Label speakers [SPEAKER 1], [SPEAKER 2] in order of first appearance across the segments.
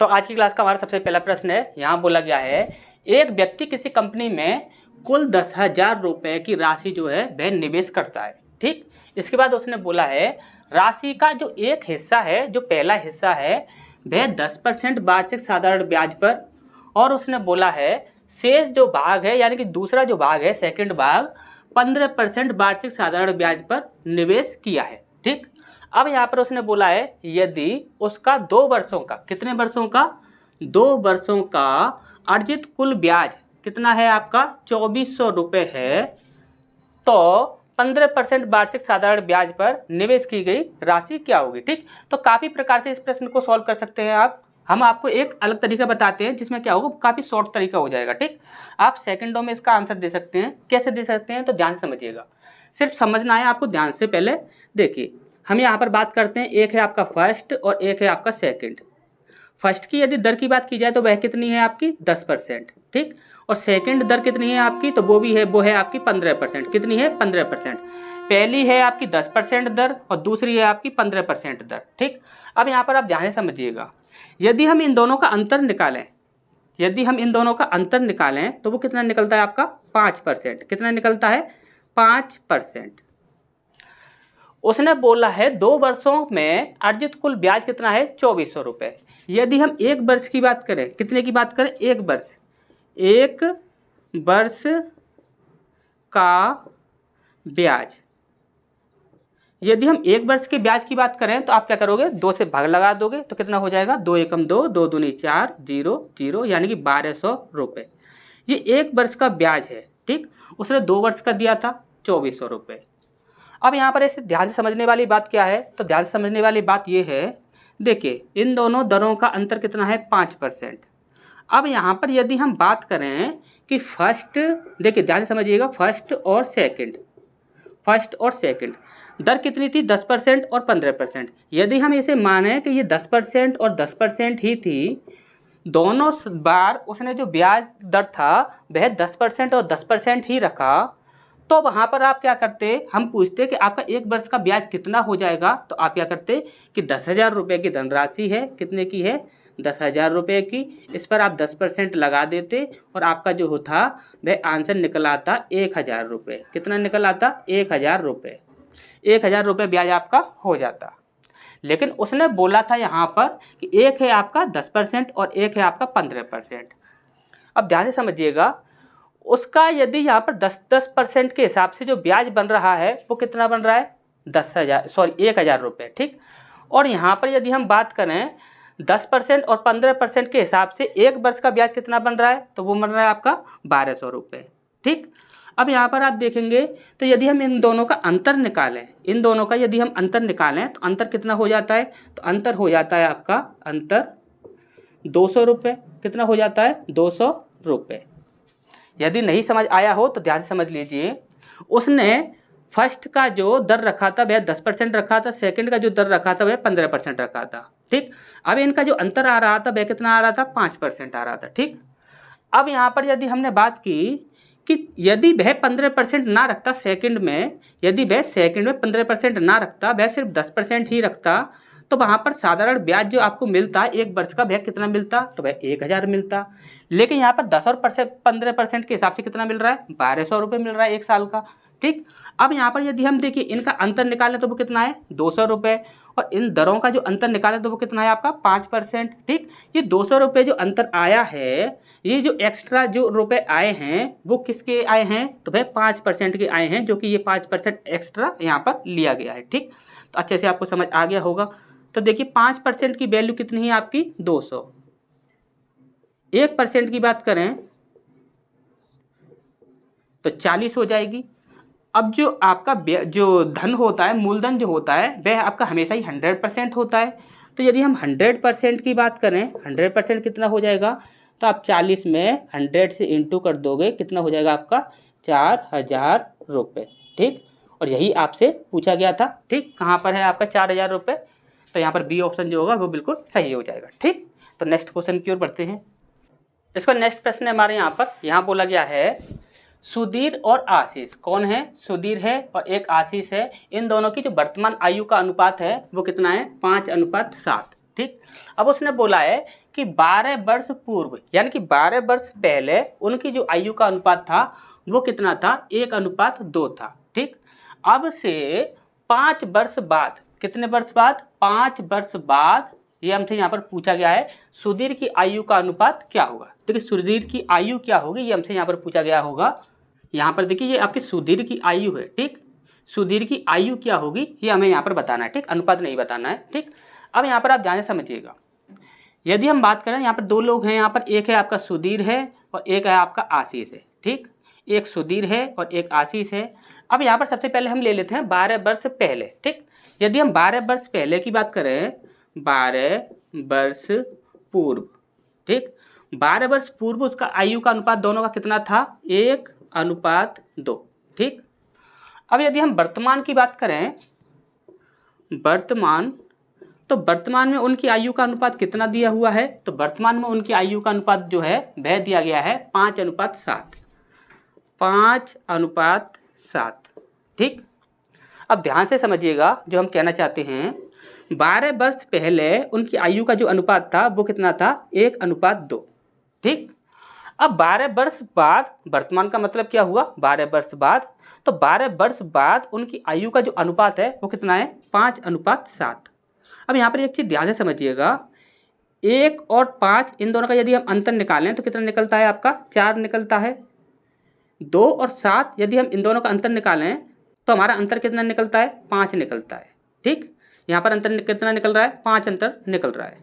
[SPEAKER 1] तो आज की क्लास का हमारा सबसे पहला प्रश्न है, यहाँ बोला गया है एक व्यक्ति किसी कंपनी में कुल 10,000 रुपये की राशि जो है वह निवेश करता है। ठीक, इसके बाद उसने बोला है राशि का जो एक हिस्सा है, जो पहला हिस्सा है वह 10% वार्षिक साधारण ब्याज पर, और उसने बोला है शेष जो भाग है यानी कि दूसरा जो भाग है सेकंड भाग 15% वार्षिक साधारण ब्याज पर निवेश किया है। ठीक, अब यहाँ पर उसने बोला है यदि उसका 2 वर्षों का, कितने वर्षों का, 2 वर्षों का अर्जित कुल ब्याज कितना है आपका 2400 रुपये है, तो 15% वार्षिक साधारण ब्याज पर निवेश की गई राशि क्या होगी। ठीक, तो काफ़ी प्रकार से इस प्रश्न को सॉल्व कर सकते हैं आप। हम आपको एक अलग तरीका बताते हैं जिसमें क्या होगा, काफ़ी शॉर्ट तरीका हो जाएगा। ठीक, आप सेकंडों में इसका आंसर दे सकते हैं। कैसे दे सकते हैं तो ध्यान से समझिएगा, सिर्फ समझना है आपको ध्यान से। पहले देखिए, हम यहाँ पर बात करते हैं, एक है आपका फर्स्ट और एक है आपका सेकंड। फर्स्ट की यदि दर की बात की जाए तो वह कितनी है आपकी 10%। ठीक, और सेकंड दर कितनी है आपकी, तो वो है आपकी 15%। कितनी है 15%। पहली है आपकी 10% दर और दूसरी है आपकी 15% दर। ठीक, अब यहाँ पर आप ध्यान से समझिएगा, यदि हम इन दोनों का अंतर निकालें तो वो कितना निकलता है आपका 5%। कितना निकलता है 5%। उसने बोला है 2 वर्षों में अर्जित कुल ब्याज कितना है 2400 रुपये। यदि हम 1 वर्ष की बात करें, कितने की बात करें, 1 वर्ष का ब्याज, यदि हम 1 वर्ष के ब्याज की बात करें तो आप क्या करोगे, 2 से भाग लगा दोगे तो कितना हो जाएगा, 2 एकम 2, 2 दूनी 4, 0 0 यानी कि 1200 रुपये। ये 1 वर्ष का ब्याज है। ठीक, उसने 2 वर्ष का दिया था 2400 रुपये। अब यहाँ पर ऐसे ध्यान से समझने वाली बात क्या है, तो ध्यान से समझने वाली बात ये है, देखिए इन दोनों दरों का अंतर कितना है 5%। अब यहाँ पर यदि हम बात करें कि फर्स्ट, देखिए ध्यान से समझिएगा, फर्स्ट और सेकंड दर कितनी थी 10% और 15%। यदि हम इसे माने कि ये 10% और 10% ही थी, दोनों बार उसने जो ब्याज दर था वह 10% और 10% ही रखा, तो वहाँ पर आप क्या करते, हम पूछते कि आपका 1 वर्ष का ब्याज कितना हो जाएगा, तो आप क्या करते कि 10,000 रुपये की धनराशि है, कितने की है 10,000 रुपये की, इस पर आप 10% लगा देते और आपका जो होता वह आंसर निकल आता 1,000 रुपये। कितना निकल आता 1,000 रुपये। 1,000 रुपये ब्याज आपका हो जाता। लेकिन उसने बोला था यहाँ पर कि एक है आपका 10% और एक है आपका 15%। अब ध्यान से समझिएगा, उसका यदि यहाँ पर 10% के हिसाब से जो ब्याज बन रहा है वो कितना बन रहा है 1,000 रुपये। ठीक, और यहाँ पर यदि हम बात करें 10% और 15% के हिसाब से 1 वर्ष का ब्याज कितना बन रहा है, तो वो बन रहा है आपका 1200 रुपये। ठीक, अब यहाँ पर आप देखेंगे तो यदि हम इन दोनों का अंतर निकालें, तो अंतर कितना हो जाता है, तो अंतर हो जाता है आपका 200 रुपये। कितना हो जाता है 200 रुपये। यदि नहीं समझ आया हो तो ध्यान से समझ लीजिए, उसने फर्स्ट का जो दर रखा था वह 10% रखा था, सेकंड का जो दर रखा था वह 15% रखा था। ठीक, अब इनका जो अंतर आ रहा था वह कितना आ रहा था 5% आ रहा था। ठीक, अब यहाँ पर यदि हमने बात की कि यदि वह 15% ना रखता सेकंड में, यदि वह सेकंड में 15% ना रखता, वह सिर्फ 10% ही रखता, तो वहाँ पर साधारण ब्याज जो आपको मिलता 1 वर्ष का वह कितना मिलता, तो वह 1,000 मिलता। लेकिन यहाँ पर 10 और 15% के हिसाब से कितना मिल रहा है 1,200 रुपये मिल रहा है 1 साल का। ठीक, अब यहाँ पर यदि हम देखिए इनका अंतर निकालें तो वो कितना है 200 रुपये, और इन दरों का जो अंतर निकालें तो वो कितना है आपका 5%। ठीक, ये 200 रुपये जो अंतर आया है, ये जो एक्स्ट्रा जो रुपए आए हैं वो किसके आए हैं, तो वह 5% के आए हैं, जो कि ये 5% एक्स्ट्रा यहाँ पर लिया गया है। ठीक, तो अच्छे से आपको समझ आ गया होगा। तो देखिए 5% की वैल्यू कितनी है आपकी 200। 1% की बात करें तो 40 हो जाएगी। अब जो आपका जो धन होता है, मूलधन जो होता है वह आपका हमेशा ही 100% होता है। तो यदि हम 100% की बात करें, 100% कितना हो जाएगा, तो आप 40 में 100 से इंटू कर दोगे, कितना हो जाएगा आपका 4,000 रुपये। ठीक, और यही आपसे पूछा गया था। ठीक, कहाँ पर है आपका 4,000 रुपये, तो यहाँ पर बी ऑप्शन जो होगा वो बिल्कुल सही हो जाएगा। ठीक, तो नेक्स्ट क्वेश्चन की ओर बढ़ते हैं। इसका नेक्स्ट प्रश्न है हमारे यहाँ बोला गया है सुधीर और आशीष, कौन है, सुधीर है और एक आशीष है, इन दोनों की जो वर्तमान आयु का अनुपात है वो कितना है 5:7। ठीक। अब उसने बोला है कि 12 वर्ष पूर्व यानी कि 12 वर्ष पहले उनकी जो आयु का अनुपात था वो कितना था, 1:2 था। ठीक। अब से 5 वर्ष बाद, कितने वर्ष बाद, 5 वर्ष बाद ये हमसे यहाँ पर पूछा गया है सुधीर की आयु का अनुपात क्या होगा। देखिए सुधीर की आयु क्या होगी ये हमसे यहाँ पर पूछा गया होगा। यहाँ पर देखिए ये आपकी सुधीर की आयु है। ठीक। सुधीर की आयु क्या होगी ये हमें यहाँ पर बताना है। ठीक। अनुपात नहीं बताना है। ठीक। अब यहाँ पर आप ध्यान से समझिएगा, यदि हम बात करें यहाँ पर दो लोग हैं, यहाँ पर एक है आपका सुधीर है और एक है आपका आशीष है। ठीक। एक सुधीर है और एक आशीष है। अब यहाँ पर सबसे पहले हम ले लेते हैं 12 वर्ष पहले। ठीक। यदि हम 12 वर्ष पहले की बात करें, 12 वर्ष पूर्व, ठीक, 12 वर्ष पूर्व उसका आयु का अनुपात दोनों का कितना था, 1:2। ठीक। अब यदि हम वर्तमान की बात करें, वर्तमान, तो वर्तमान में उनकी आयु का अनुपात कितना दिया हुआ है, तो वर्तमान में उनकी आयु का अनुपात जो है वह दिया गया है 5:7। 5:7। ठीक। अब ध्यान से समझिएगा जो हम कहना चाहते हैं, 12 वर्ष पहले उनकी आयु का जो अनुपात था वो कितना था, 1:2। ठीक। अब 12 वर्ष बाद, वर्तमान का मतलब क्या हुआ, 12 वर्ष बाद, तो 12 वर्ष बाद उनकी आयु का जो अनुपात है वो कितना है, 5:7। अब यहाँ पर एक चीज़ ध्यान से समझिएगा, 1 और 5 इन दोनों का यदि हम अंतर निकालें तो कितना निकलता है आपका, 4 निकलता है। 2 और 7 यदि हम इन दोनों का अंतर निकालें तो हमारा अंतर कितना निकलता है, 5 निकलता है। ठीक। यहाँ पर अंतर कितना निकल रहा है, 5 अंतर निकल रहा है।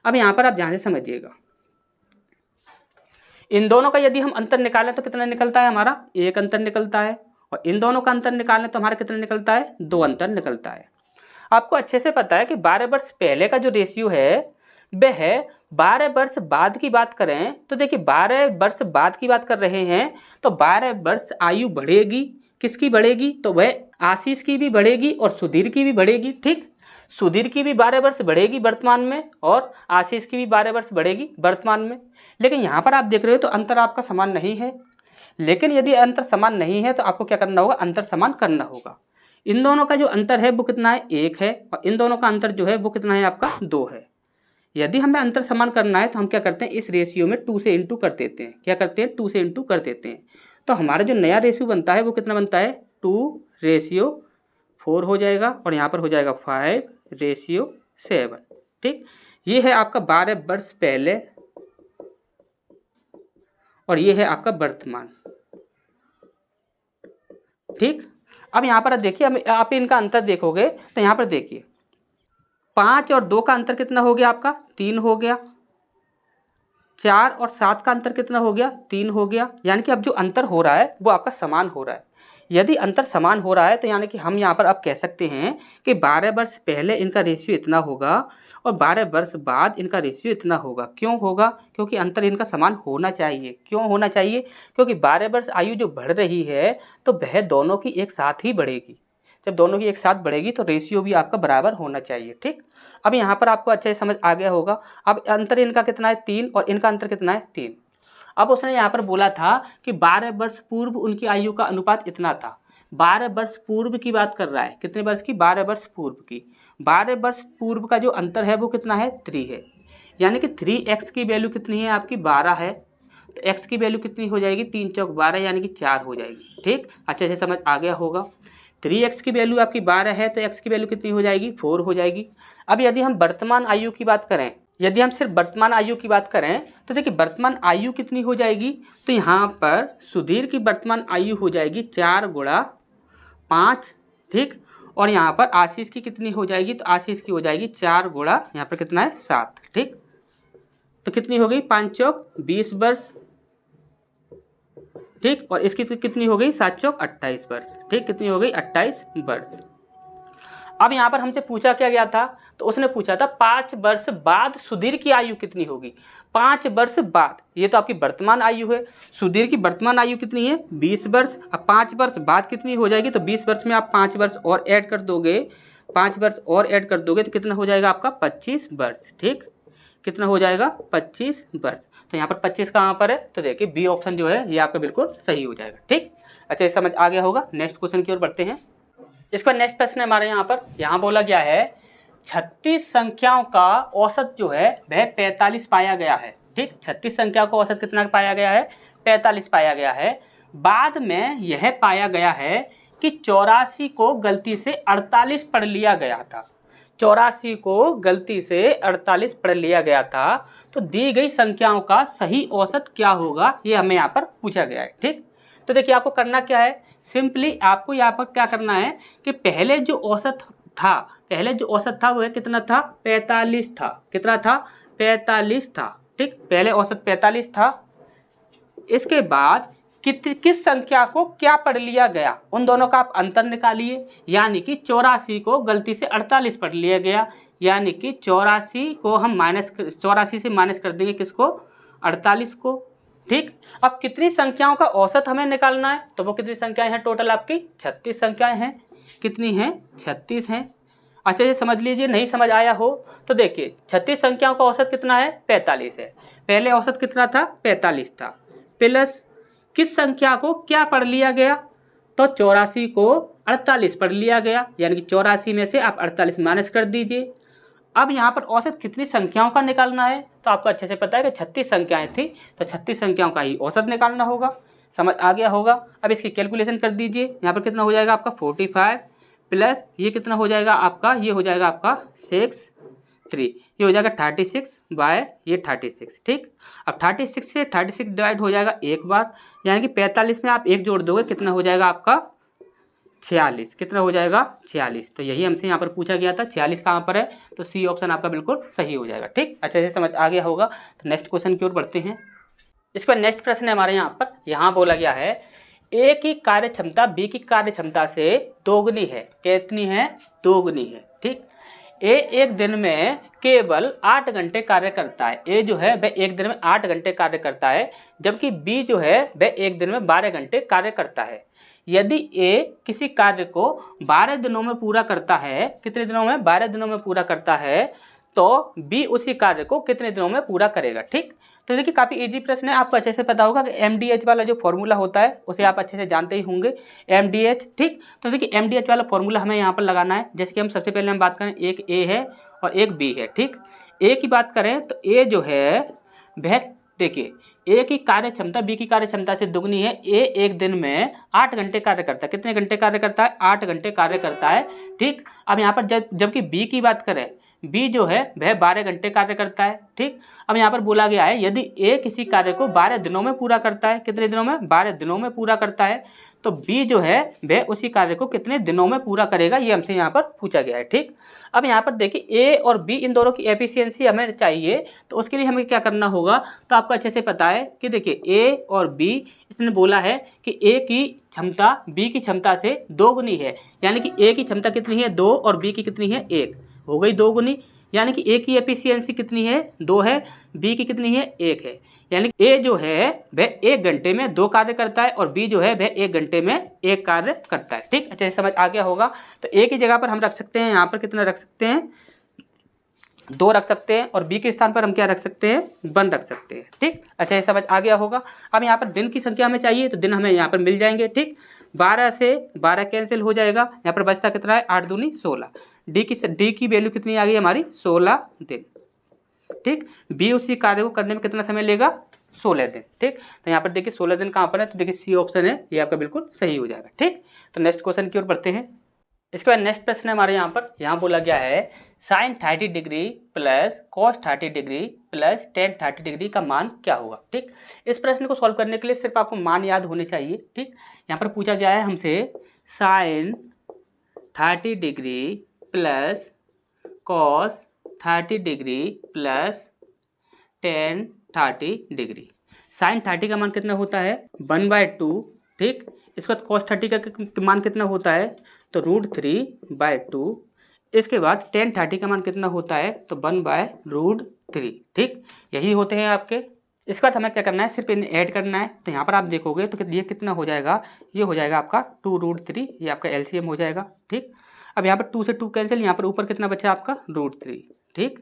[SPEAKER 1] अब यहाँ पर आप ध्यान से समझिएगा, इन दोनों का यदि हम अंतर निकालें तो कितना निकलता है, हमारा 1 अंतर निकलता है, और इन दोनों का अंतर निकालें तो हमारा कितना निकलता है, 2 अंतर निकलता है। आपको अच्छे से पता है कि 12 वर्ष पहले का जो रेशियो है वह है 12 वर्ष बाद की बात करें तो देखिए 12 वर्ष बाद की बात कर रहे हैं तो 12 वर्ष आयु बढ़ेगी, किसकी बढ़ेगी, तो वह आशीष की भी बढ़ेगी और सुधीर की भी बढ़ेगी। ठीक। सुधीर की भी 12 वर्ष बढ़ेगी वर्तमान में और आशीष की भी 12 वर्ष बढ़ेगी वर्तमान में। लेकिन यहाँ पर आप देख रहे हो तो अंतर आपका समान नहीं है। लेकिन यदि अंतर समान नहीं है तो आपको क्या करना होगा, अंतर समान करना होगा। इन दोनों का जो अंतर है वो कितना है, 1 है, और इन दोनों का अंतर जो है वो कितना है आपका, 2 है। यदि हमें अंतर समान करना है तो हम क्या करते हैं, इस रेशियो में 2 से इंटू कर देते हैं। क्या करते हैं, 2 से इंटू कर देते हैं। तो हमारा जो नया रेशियो बनता है वो कितना बनता है, 2:4 हो जाएगा, और यहाँ पर हो जाएगा 5:7। ठीक। ये है आपका 12 वर्ष पहले और ये है आपका वर्तमान। ठीक। अब यहाँ पर देखिए, आप इनका अंतर देखोगे तो यहाँ पर देखिए 5 और 2 का अंतर कितना हो गया आपका, 3 हो गया। 4 और 7 का अंतर कितना हो गया, 3 हो गया। यानी कि अब जो अंतर हो रहा है वो आपका समान हो रहा है। यदि अंतर समान हो रहा है तो यानी कि हम यहाँ पर अब कह सकते हैं कि 12 वर्ष पहले इनका रेशियो इतना होगा और 12 वर्ष बाद इनका रेशियो इतना होगा। क्यों होगा, क्योंकि अंतर इनका समान होना चाहिए। क्यों होना चाहिए, क्योंकि 12 वर्ष आयु जो बढ़ रही है तो वह दोनों की एक साथ ही बढ़ेगी। जब दोनों की एक साथ बढ़ेगी तो रेशियो भी आपका बराबर होना चाहिए। ठीक। अब यहाँ पर आपको अच्छे से समझ आ गया होगा। अब अंतर इनका कितना है, 3, और इनका अंतर कितना है, 3। अब उसने यहाँ पर बोला था कि 12 वर्ष पूर्व उनकी आयु का अनुपात इतना था। 12 वर्ष पूर्व की बात कर रहा है, कितने वर्ष की, 12 वर्ष पूर्व की। 12 वर्ष पूर्व का जो अंतर है वो कितना है, 3 है। यानी कि 3x की वैल्यू कितनी है आपकी, 12 है। तो x की वैल्यू कितनी हो जाएगी, 3 चौक 12 यानी कि 4 हो जाएगी। ठीक। अच्छे से समझ आ गया होगा। 3x की वैल्यू आपकी 12 है तो x की वैल्यू कितनी हो जाएगी, 4 हो जाएगी। अब यदि हम वर्तमान आयु की बात करें, यदि हम सिर्फ वर्तमान आयु की बात करें तो देखिए वर्तमान आयु कितनी हो जाएगी, तो यहाँ पर सुधीर की वर्तमान आयु हो जाएगी 4 × 5। ठीक। और यहाँ पर आशीष की कितनी हो जाएगी, तो आशीष की हो जाएगी 4 × यहाँ पर कितना है, 7। ठीक। तो कितनी हो गई, 5 चौक 20 वर्ष। ठीक। और इसकी कितनी हो गई, 7 चौक 28 वर्ष। ठीक। कितनी हो गई, 28 वर्ष। अब यहाँ पर हमसे पूछा क्या गया था, तो उसने पूछा था 5 वर्ष बाद सुधीर की आयु कितनी होगी। 5 वर्ष बाद, ये तो आपकी वर्तमान आयु है। सुधीर की वर्तमान आयु कितनी है, 20 वर्ष। अब 5 वर्ष बाद कितनी हो जाएगी, तो 20 वर्ष में आप 5 वर्ष और ऐड कर दोगे, 5 वर्ष और ऐड कर दोगे तो कितना हो जाएगा आपका, 25 वर्ष। ठीक। कितना हो जाएगा, 25 वर्ष। तो यहाँ पर 25 कहाँ पर है, तो देखिए बी ऑप्शन जो है ये आपका बिल्कुल सही हो जाएगा। ठीक। अच्छा, ये समझ आ गया होगा। नेक्स्ट क्वेश्चन की ओर बढ़ते हैं। इसका नेक्स्ट प्रश्न हमारे यहाँ पर बोला गया है 36 संख्याओं का औसत जो है वह 45 पाया गया है। ठीक, 36 संख्याओं का औसत कितना पाया गया है? 45 पाया गया है। बाद में यह पाया गया है कि 84 को गलती से 48 पढ़ लिया गया था। 84 को गलती से 48 पढ़ लिया गया था। तो दी गई संख्याओं का सही औसत क्या होगा, ये हमें यहाँ पर पूछा गया है। ठीक, तो देखिए आपको करना क्या है, सिंपली आपको यहाँ पर क्या करना है कि पहले जो औसत था वह कितना था? 45 था। कितना था? 45 था। ठीक, पहले औसत 45 था। इसके बाद किस संख्या को क्या पढ़ लिया गया, उन दोनों का आप अंतर निकालिए। यानी कि 84 को गलती से 48 पढ़ लिया गया, यानी कि 84 को हम 84 से माइनस कर देंगे किसको? 48 को। ठीक, अब कितनी संख्याओं का औसत हमें निकालना है, तो वो कितनी संख्याएं हैं? टोटल आपकी 36 संख्याएं हैं। कितनी हैं? 36 हैं। अच्छा ये समझ लीजिए, नहीं समझ आया हो तो देखिए 36 संख्याओं का औसत कितना है? 45 है। पहले औसत कितना था? 45 था। प्लस किस संख्या को क्या पढ़ लिया गया? तो 84 को 48 पढ़ लिया गया, यानी कि 84 में से आप 48 माइनस कर दीजिए। अब यहाँ पर औसत कितनी संख्याओं का निकालना है, तो आपको अच्छे से पता है कि 36 संख्याएं थी, तो 36 संख्याओं का ही औसत निकालना होगा। समझ आ गया होगा। अब इसकी कैलकुलेशन कर दीजिए। यहाँ पर कितना हो जाएगा आपका? 45 प्लस ये कितना हो जाएगा आपका? ये हो जाएगा आपका 63, ये हो जाएगा 36 बाय ये 36। ठीक, अब 36 से 36 डिवाइड हो जाएगा एक बार, यानी कि 45 में आप एक जोड़ दोगे, कितना हो जाएगा आपका? 46। कितना हो जाएगा? 46। तो यही हमसे यहाँ पर पूछा गया था, 46 कहाँ पर है, तो सी ऑप्शन आपका बिल्कुल सही हो जाएगा। ठीक, अच्छे से समझ आ गया होगा। तो नेक्स्ट क्वेश्चन की ओर बढ़ते हैं। इसके बाद नेक्स्ट प्रश्न है हमारे यहाँ बोला गया है ए की कार्य क्षमता बी की कार्य क्षमता से दोगुनी है। कितनी है? दोगुनी है। ठीक, ए एक दिन में केवल 8 घंटे कार्य करता है। ए जो है वह एक दिन में 8 घंटे कार्य करता है, जबकि बी जो है वह एक दिन में 12 घंटे कार्य करता है। यदि ए किसी कार्य को 12 दिनों में पूरा करता है, कितने दिनों में? 12 दिनों में पूरा करता है, तो बी उसी कार्य को कितने दिनों में पूरा करेगा। ठीक, तो देखिए काफ़ी इजी प्रश्न है, आपको अच्छे से पता होगा कि MDH वाला जो फॉर्मूला होता है उसे आप अच्छे से जानते ही होंगे, MDH। ठीक, तो देखिए MDH वाला फॉर्मूला हमें यहाँ पर लगाना है। जैसे कि हम सबसे पहले हम बात करें, एक A है और एक B है। ठीक, A की बात करें तो A जो है वह देखिए A की कार्य क्षमता B की कार्य क्षमता से दुगनी है। A एक दिन में 8 घंटे कार्य करता है। कितने घंटे कार्य करता है? 8 घंटे कार्य करता है। ठीक, अब यहाँ पर जबकि B की बात करें, बी जो है वह 12 घंटे कार्य करता है। ठीक, अब यहाँ पर बोला गया है यदि ए किसी कार्य को 12 दिनों में पूरा करता है, कितने दिनों में? 12 दिनों में पूरा करता है, तो बी जो है वह उसी कार्य को कितने दिनों में पूरा करेगा, ये हमसे यहाँ पर पूछा गया है। ठीक, अब यहाँ पर देखिए ए और बी इन दोनों की एफिशिएंसी हमें चाहिए, तो उसके लिए हमें क्या करना होगा, तो आपको अच्छे से पता है कि देखिए ए और बी, इसने बोला है कि ए की क्षमता बी की क्षमता से दोगुनी है, यानी कि ए की क्षमता कितनी है? 2 और बी की कितनी है? 1, हो गई दोगुनी। यानी कि ए की एफिशिएंसी कितनी है? 2 है, बी की कितनी है? 1 है। यानी कि ए जो है वह 1 घंटे में 2 कार्य करता है और बी जो है वह 1 घंटे में 1 कार्य करता है। ठीक, अच्छे से समझ आ गया होगा। तो ए की जगह पर हम रख सकते हैं, यहाँ पर कितना रख सकते हैं? 2 रख सकते हैं, और बी के स्थान पर हम क्या रख सकते हैं? 1 रख सकते हैं। ठीक, अच्छा ये समझ आ गया होगा। अब यहाँ पर दिन की संख्या हमें चाहिए, तो दिन हमें यहाँ पर मिल जाएंगे। ठीक, 12 से 12 कैंसिल हो जाएगा, यहाँ पर बचता कितना है? 8 दूनी 16। डी की वैल्यू कितनी आ गई हमारी? 16 दिन। ठीक, बी उसी कार्य को करने में कितना समय लेगा? 16 दिन। ठीक, तो यहाँ पर देखिए 16 दिन कहाँ पर है, तो देखिए सी ऑप्शन है, ये आपका बिल्कुल सही हो जाएगा। ठीक, तो नेक्स्ट क्वेश्चन की ओर बढ़ते हैं। इसके बाद नेक्स्ट प्रश्न है हमारे यहाँ बोला गया है sine 30 degree plus cos 30 degree plus tan 30 degree का मान क्या होगा। ठीक, इस प्रश्न को सॉल्व करने के लिए सिर्फ आपको मान याद होने चाहिए। ठीक, यहाँ पर पूछा गया है हमसे sine 30 degree plus cos 30 degree plus tan 30 degree. Sine 30 का मान कितना होता है? 1/2। ठीक, इसके बाद कॉस 30 का मान कितना होता है? तो √3/2। इसके बाद टेन 30 का मान कितना होता है? तो 1/√3। ठीक, यही होते हैं आपके। इसके बाद हमें क्या करना है? सिर्फ इन्हें ऐड करना है। तो यहाँ पर आप देखोगे तो ये कितना हो जाएगा? ये हो जाएगा आपका 2√3, ये आपका LCM हो जाएगा। ठीक, अब यहाँ पर 2 से 2 कैंसिल, यहाँ पर ऊपर कितना बचा आपका? √3। ठीक,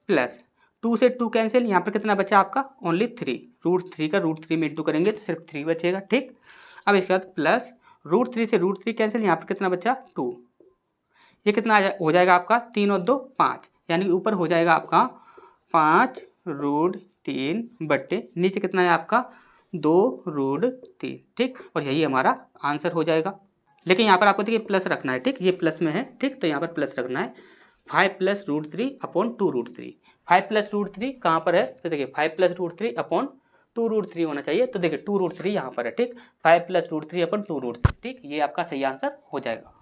[SPEAKER 1] प्लस 2 से 2 कैंसिल, यहाँ पर कितना बचा आपका? ओनली 3। √3 का √3 में इंटू करेंगे तो सिर्फ 3 बचेगा। ठीक, अब इसके बाद प्लस √3 से √3 कैंसिल, यहाँ पर कितना बचा? 2। ये कितना हो जाएगा आपका 3 और 2 5, यानी कि ऊपर हो जाएगा आपका 5√3 नीचे कितना है आपका 2√3। ठीक, और यही हमारा आंसर हो जाएगा। लेकिन यहाँ पर आपको देखिए प्लस रखना है। ठीक, ये प्लस में है। ठीक, तो यहाँ पर प्लस रखना है 5 + √3/2√3। 5 + √3 कहाँ पर है, तो देखिए 5 + √3/2√3 होना चाहिए। तो देखिए 2√3 यहाँ पर है। ठीक, 5 + √3/2√3। ठीक, ये आपका सही आंसर हो जाएगा।